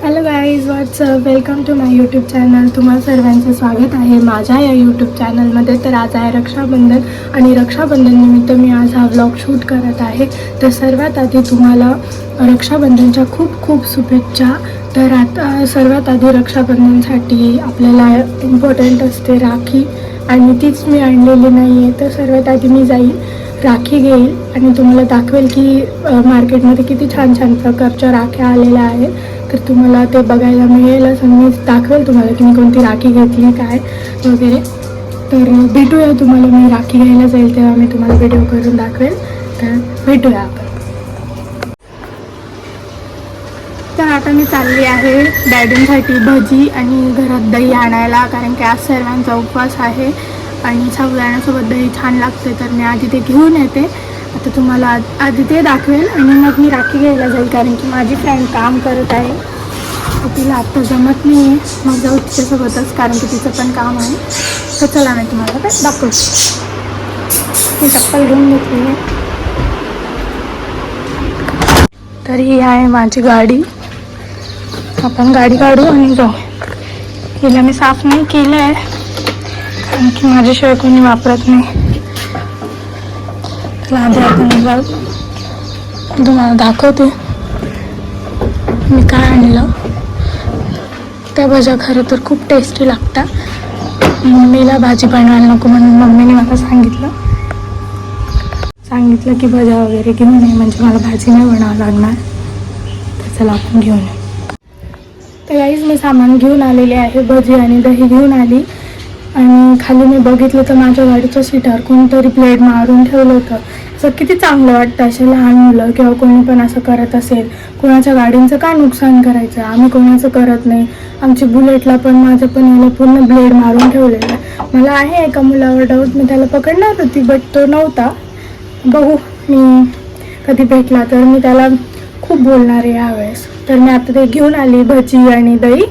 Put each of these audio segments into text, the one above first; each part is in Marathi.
Hello guys, what's up, welcome to my YouTube channel. तुम्हाला सर्वांचं स्वागत आहे माझ्या या यूट्यूब चॅनलमध्ये. तर आज आहे रक्षाबंधन आणि रक्षाबंधननिमित्त मी आज हा व्लॉग शूट करत आहे. तर सर्वात आधी तुम्हाला रक्षाबंधनच्या खूप खूप शुभेच्छा. तर आता सर्वात आधी रक्षाबंधनसाठी आपल्याला इम्पॉर्टंट असते राखी, आणि तीच मी आणलेली नाही आहे. तर सर्वात आधी मी जाईल, राखी घेईल आणि तुम्हाला दाखवेल की मार्केटमध्ये किती छान छान प्रकारच्या राख्या आलेल्या आहेत. तर तुम्हाला ते बघायला मिळेलच आणि मी दाखवेल तुम्हाला की मी कोणती राखी घेतली काय वगैरे. तर भेटूया, तुम्हाला मी राखी घ्यायला जाईल तेव्हा मी तुम्हाला व्हिडिओ करून दाखवेल. तर भेटूया आपण. तर आता मी चालली आहे डॅडींसाठी भजी आणि घरात दही आणायला, कारण की आज सर्वांचा उपवास आहे आणि साबुदाण्यासोबत दही छान लागते. तर मी आधी ते घेऊन येते. आता तुम्हाला आधी ते दाखवेल आणि मग मी राखी घ्यायला जाईल, कारण की माझी फ्रेंड काम करत आहे. तर तिला आत्ता जमत नाही आहे, मग जाऊ तिच्यासोबतच, कारण की तिचं पण काम आहे. तर चला मी तुम्हाला काय दाखवते. मी चप्पल घेऊन घेतली आहे. तर ही आहे माझी गाडी. आपण गाडी काढू आणि जाऊ. हिला मी साफ नाही केलं आहे, कारण की माझ्याशिवाय कोणी वापरत नाही. आधी आपण जाऊ, तुम्हाला दाखवते मी काय आणलं. त्या भाज्या खरं तर खूप टेस्टी लागतात. मम्मीला भाजी बनवायला नको म्हणून मम्मीने मला सांगितलं की भाज्या वगैरे घेऊन ये, म्हणजे मला भाजी नाही बनावं लागणार. तर चला आपण घेऊन येऊ. तर गाईज मी सामान घेऊन आलेले आहे, भजी आणि दही घेऊन आली. आणि खाली मी बघितलं तर माझ्या गाडीच्या सीटावर कोणतरी ब्लेड मारून ठेवलं होतं. असं किती चांगलं वाटतं, असे लहान मुलं किंवा कोणी पण असं करत असेल. कोणाच्या गाडींचं का नुकसान करायचं, आम्ही कोणाचं करत नाही. आमची बुलेटला पण माझं पण याला पूर्ण ब्लेड मारून ठेवलेलं आहे. मला आहे एका मुलावर डाऊट, मी त्याला पकडणार होती बट तो नव्हता. बघू मी कधी भेटला तर मी त्याला खूप बोलणार आहे यावेळेस. तर मी आता ते घेऊन आली भजी आणि दही.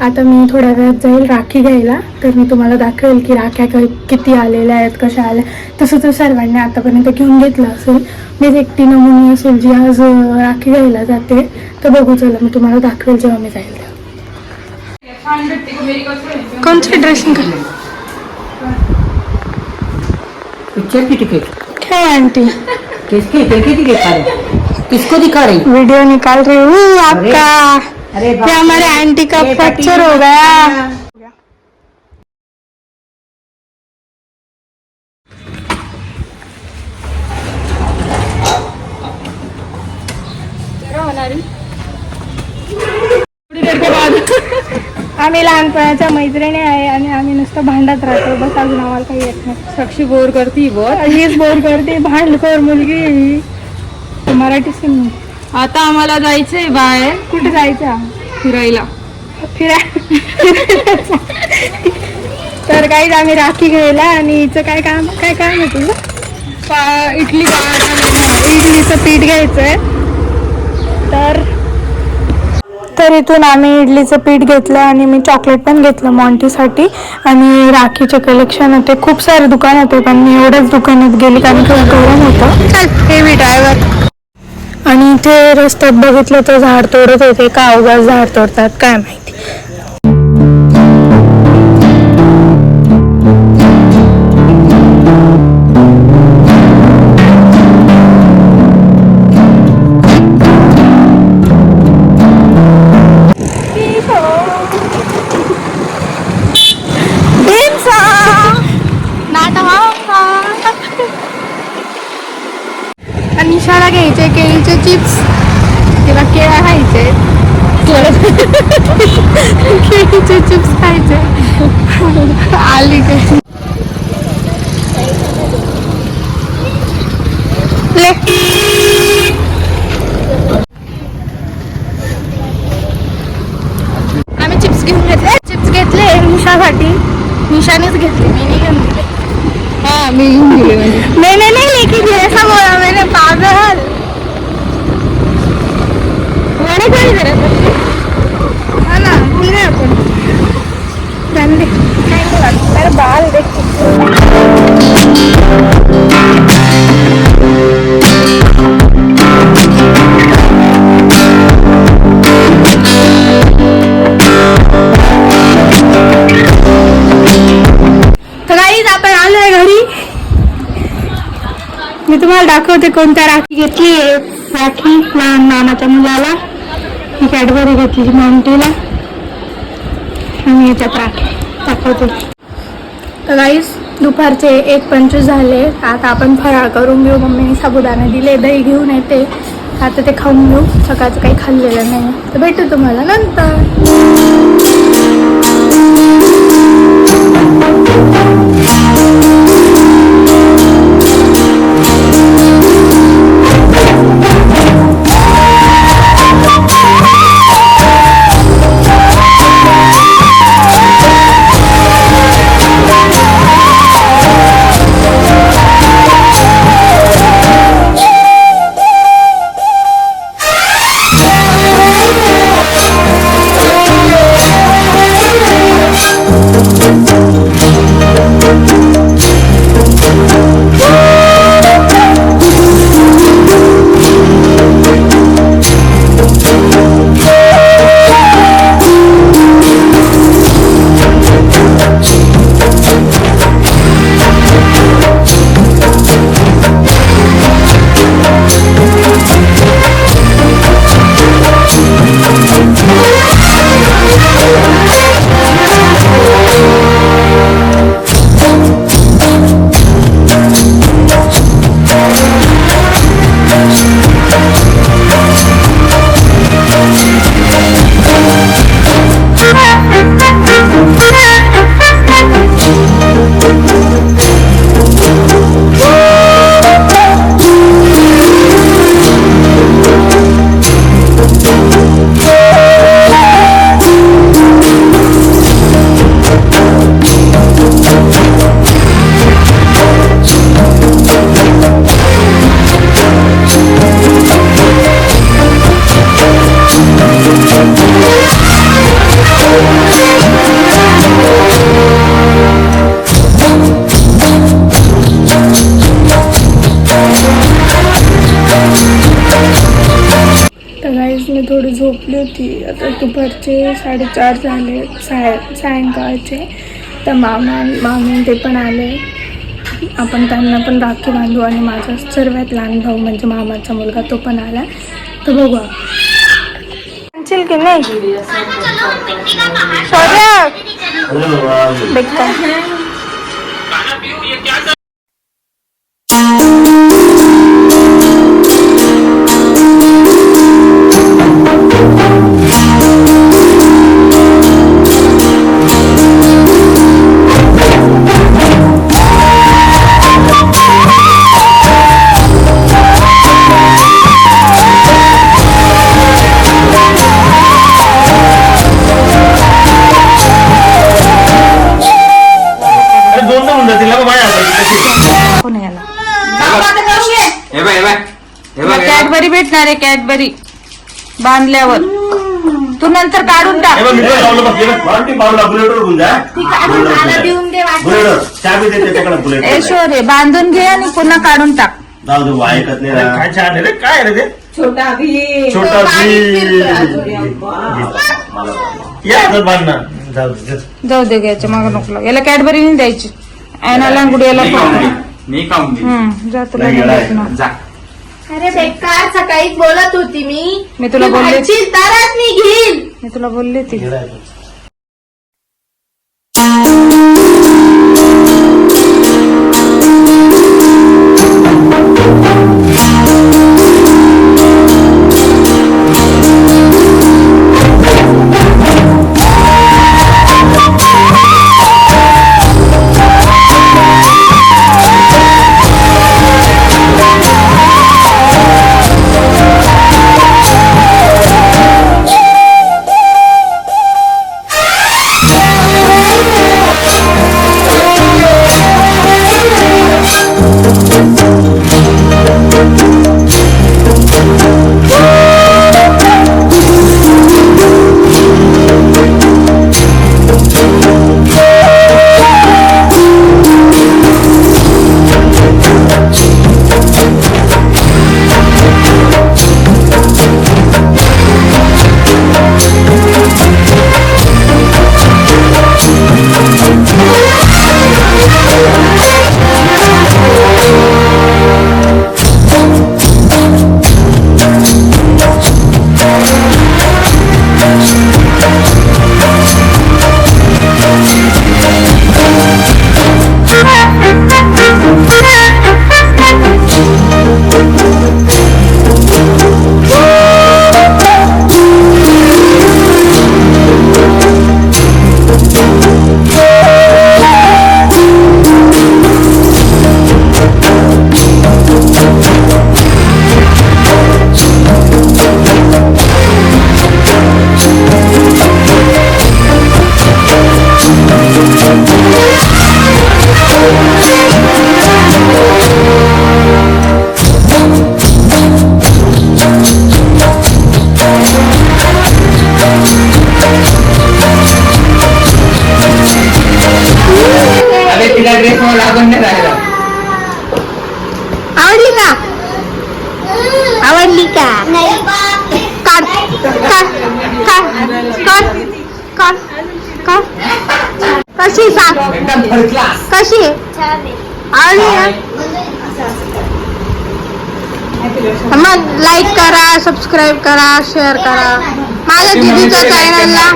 आता मी थोड्या वेळात जाईल राखी घ्यायला. तर मी तुम्हाला दाखवेल की राख्या किती आलेल्या आहेत, कशा आल्या. तसं तर सर्वांनी आतापर्यंत घेऊन घेतलं असेल, मीच एकटी नमुनी असेल जी आज राखी घ्यायला जाते. तर बघू, चला मी तुम्हाला दाखवेल जेव्हा मी जाईल तेव्हा. कोणती ड्रेसिंग पिक्चर की टिकट क्या आंटी, किसकी टिकट दिखा रहे, किसको दिखा रही? वीडियो निकाल रही हूँ आपका। अरे ये हमारे आंटी का फ्रैक्चर हो गया। आम्ही लहानपणाच्या मैत्रिणी आहे आणि आम्ही नुसतं भांडत राहतो, बस अजून आम्हाला काही येत नाही. साक्षी बोर करती हीच बोर करते, भांडखोर मुलगी. मराठी सिंग. आता आम्हाला जायचंय बाहेर. कुठे जायचं? फिरायला. तर काही आम्ही राखी घ्यायला, आणि हिचं काय काम आहे तुझं? इडलीचं पीठ घ्यायचंय. तर इथून आम्ही इडलीचं पीठ घेतलं आणि मी चॉकलेट पण घेतलं मॉन्टीसाठी. आणि राखीचे कलेक्शन होते, खूप सारे दुकान होते, पण मी एवढ्याच दुकानात गेली कारण खूप गरम होतं. चल हेवी ड्रायव्हर. आणि इथे रस्त्यात बघितलं तर झाड तोडत होते. का उगाच झाड तोडतात काय माहिती. निशाला घ्यायचे केळीचे चिप्स, किंवा केळं खायचे. केळीचे चिप्स खायचे. आली कशी आम्ही चिप्स घेतले निशासाठी. निशानेच घेतले, मी नाही घेऊन दिले. हाँ मैं यूं बोले मैंने नहीं लेके दिया, ऐसा बोला मैंने, पागल. मैंने कोई दे रहा है ना, भूल गए अपन. मेरे बाल देख. मी तुम्हाला दाखवते कोणत्या राखी घेतली. राखी लहान नानाच्या मुलाला, ही कॅडबरी घेतली माउंटीला आणि याच्यात राखी दाखवते. तर गाईस दुपारचे 1:25 झाले. आता आपण फराळ करून घेऊ. मम्मीने साबुदाणे दिले, दही घेऊन येते, आता ते खाऊन घेऊ. सकाळचं काही खाल्लेलं नाही. तर भेटू तुम्हाला नंतर. मी थोडी झोपली होती. आता दुपारचे 4:30 झाले सायंकाळचे. तर मामी ते पण आले. आपण त्यांना पण राखी बांधू आणि माझा सर्वात लहान भाऊ म्हणजे मामाचा मुलगा तो पण आला. तर बघू आणशील की नाही शौर्य बेटा. कॅडबरी भेटणार आहे. कॅडबरी बांधल्यावर तू नंतर काढून टाक. ऐश्वर्य बांधून घे आणि पुन्हा काढून टाक. काय रे ते छोटा भी जाऊ दे घ्यायचं मग नको. याला कॅडबरी नाही द्यायची. ऍनाला गुडियाला जा तुला जा. अरे बेकार सकाळीच बोलत होती मी तुला बोलले तरच मी घेईल. मी तुला बोलली ती. कशी सांग कशी आहे मग लाईक करा सबस्क्राईब करा शेअर करा माझ्या दीदीच्या चॅनलला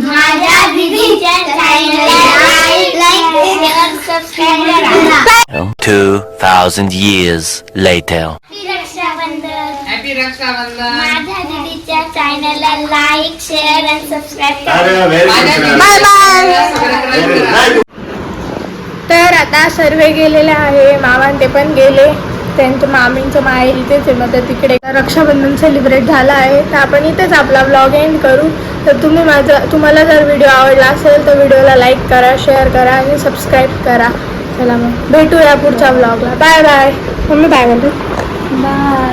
माझ्या दीदीच्या चॅनलला लाईक सबस्क्राईब करा 2,000 years later. हॅपी रक्षाबंधन माझ्या दीदीच्या चॅनलला लाईक शेअर आणि सबस्क्राईब करा बाय. तर आता सर्व गेलेले आहे मामा ते पण गेले त्यांचं मामींचं माहेर इथेच आहे मग तिकडे रक्षाबंधन सेलिब्रेट झालं आहे तर आपण इथेच आपला ब्लॉग एंड करू तर तुम्हाला जर व्हिडिओ आवडला असेल तर व्हिडिओला लाईक करा शेअर करा आणि सबस्क्राईब करा चला मग भेटूया पुढच्या ब्लॉगला बाय बाय मम्मी बाय बोलतो बाय